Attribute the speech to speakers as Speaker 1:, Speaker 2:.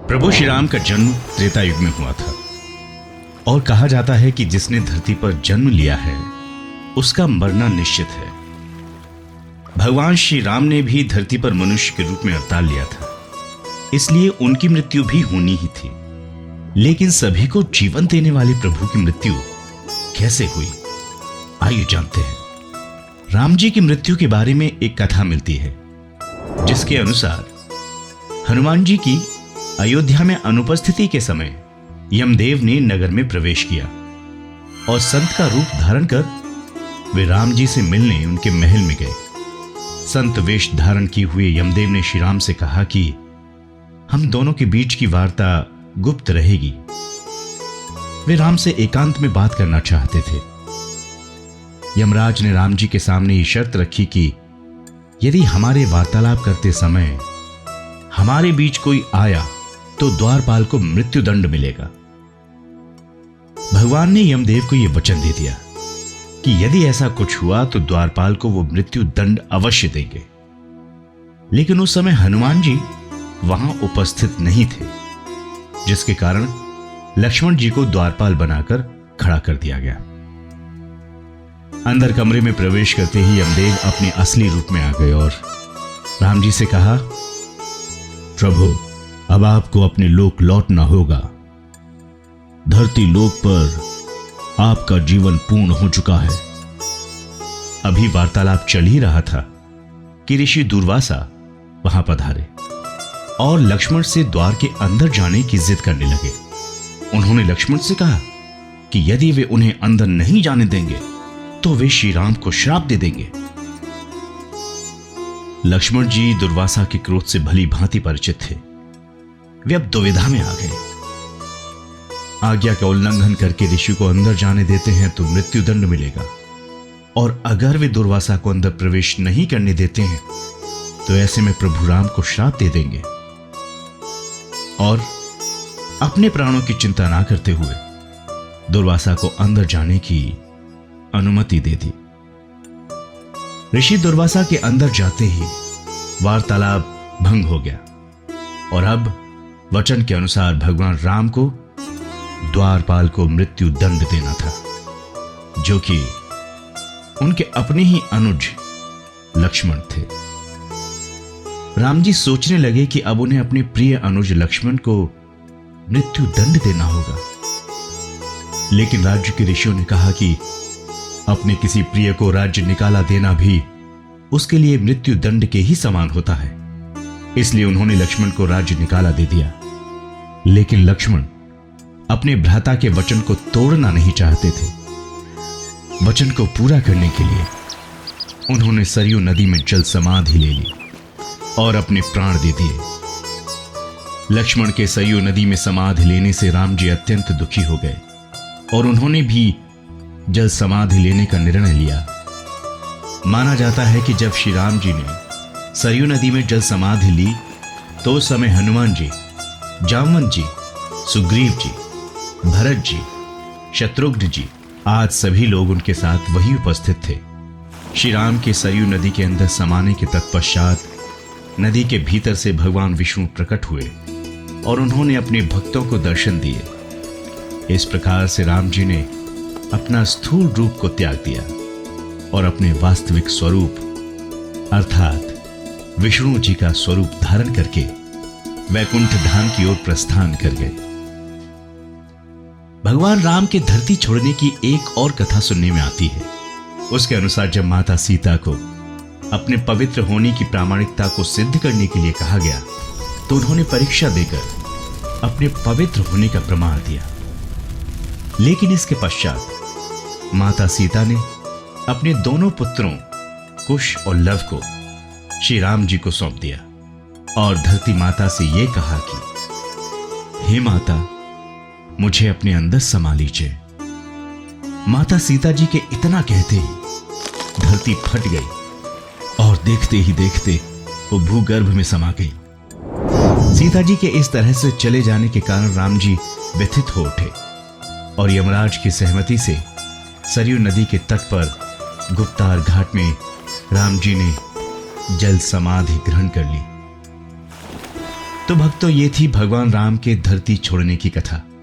Speaker 1: प्रभु श्री राम का जन्म त्रेता युग में हुआ था और कहा जाता है कि जिसने धरती पर जन्म लिया है उसका मरना निश्चित है। भगवान श्री राम ने भी धरती पर मनुष्य के रूप में अवतार लिया था, इसलिए उनकी मृत्यु भी होनी ही थी। लेकिन सभी को जीवन देने वाले प्रभु की मृत्यु कैसे हुई, आइए जानते हैं। राम जी की मृत्यु के बारे में एक कथा मिलती है, जिसके अनुसार हनुमान जी की अयोध्या में अनुपस्थिति के समय यमदेव ने नगर में प्रवेश किया और संत का रूप धारण कर वे राम जी से मिलने उनके महल में गए। संत वेश धारण किए हुए यमदेव ने श्री राम से कहा कि हम दोनों के बीच की वार्ता गुप्त रहेगी। वे राम से एकांत में बात करना चाहते थे। यमराज ने राम जी के सामने ये शर्त रखी कि यदि हमारे वार्तालाप करते समय हमारे बीच कोई आया तो द्वारपाल को मृत्यु दंड मिलेगा। भगवान ने यमदेव को यह वचन दे दिया कि यदि ऐसा कुछ हुआ तो द्वारपाल को वो मृत्यु दंड अवश्य देंगे। लेकिन उस समय हनुमान जी वहां उपस्थित नहीं थे, जिसके कारण लक्ष्मण जी को द्वारपाल बनाकर खड़ा कर दिया गया। अंदर कमरे में प्रवेश करते ही यमदेव अपने असली रूप में आ गए और राम जी से कहा, प्रभु अब आपको अपने लोक लौटना होगा। धरती लोक पर आपका जीवन पूर्ण हो चुका है। अभी वार्तालाप चल ही रहा था कि ऋषि दुर्वासा वहां पधारे और लक्ष्मण से द्वार के अंदर जाने की जिद करने लगे। उन्होंने लक्ष्मण से कहा कि यदि वे उन्हें अंदर नहीं जाने देंगे तो वे श्री राम को श्राप दे देंगे। लक्ष्मण जी दुर्वासा के क्रोध से भली भांति परिचित थे। वे अब दुविधा में आ गए। आज्ञा का उल्लंघन करके ऋषि को अंदर जाने देते हैं तो मृत्यु दंड मिलेगा, और अगर वे दुर्वासा को अंदर प्रवेश नहीं करने देते हैं तो ऐसे में प्रभु राम को श्राप दे देंगे। और अपने प्राणों की चिंता ना करते हुए दुर्वासा को अंदर जाने की अनुमति दे दी। ऋषि दुर्वासा के अंदर जाते ही वार्तालाप भंग हो गया और अब वचन के अनुसार भगवान राम को द्वारपाल को मृत्यु दंड देना था, जो कि उनके अपने ही अनुज लक्ष्मण थे। राम जी सोचने लगे कि अब उन्हें अपने प्रिय अनुज लक्ष्मण को मृत्यु दंड देना होगा। लेकिन राज्य के ऋषियों ने कहा कि अपने किसी प्रिय को राज्य निकाला देना भी उसके लिए मृत्यु दंड के ही समान होता है, इसलिए उन्होंने लक्ष्मण को राज्य निकाला दे दिया। लेकिन लक्ष्मण अपने भ्राता के वचन को तोड़ना नहीं चाहते थे। वचन को पूरा करने के लिए उन्होंने सरयू नदी में जल समाधि ले ली और अपने प्राण दे दिए। लक्ष्मण के सरयू नदी में समाधि लेने से राम जी अत्यंत दुखी हो गए और उन्होंने भी जल समाधि लेने का निर्णय लिया। माना जाता है कि जब श्री राम जी ने सरयू नदी में जल समाधि ली तो उस समय हनुमान जी, जामवंत जी, सुग्रीव जी, भरत जी, शत्रुघ्न जी आज सभी लोग उनके साथ वही उपस्थित थे। श्री राम के सरयू नदी के अंदर समाने के तत्पश्चात नदी के भीतर से भगवान विष्णु प्रकट हुए और उन्होंने अपने भक्तों को दर्शन दिए। इस प्रकार से राम जी ने अपना स्थूल रूप को त्याग दिया और अपने वास्तविक स्वरूप अर्थात विष्णु जी का स्वरूप धारण करके वैकुंठ धाम की ओर प्रस्थान कर गए। भगवान राम के धरती छोड़ने की एक और कथा सुनने में आती है। उसके अनुसार जब माता सीता को अपने पवित्र होने की प्रामाणिकता को सिद्ध करने के लिए कहा गया तो उन्होंने परीक्षा देकर अपने पवित्र होने का प्रमाण दिया। लेकिन इसके पश्चात माता सीता ने अपने दोनों पुत्रों कुश और लव को श्री राम जी को सौंप दिया और धरती माता से यह कहा कि हे माता, मुझे अपने अंदर समा लीजिए। माता सीता जी के इतना कहते ही धरती फट गई और देखते ही देखते वो भूगर्भ में समा गई। सीता जी के इस तरह से चले जाने के कारण राम जी व्यथित हो उठे और यमराज की सहमति से सरयू नदी के तट पर गुप्तार घाट में राम जी ने जल समाधि ग्रहण कर ली। तो भक्तों, ये थी भगवान राम के धरती छोड़ने की कथा।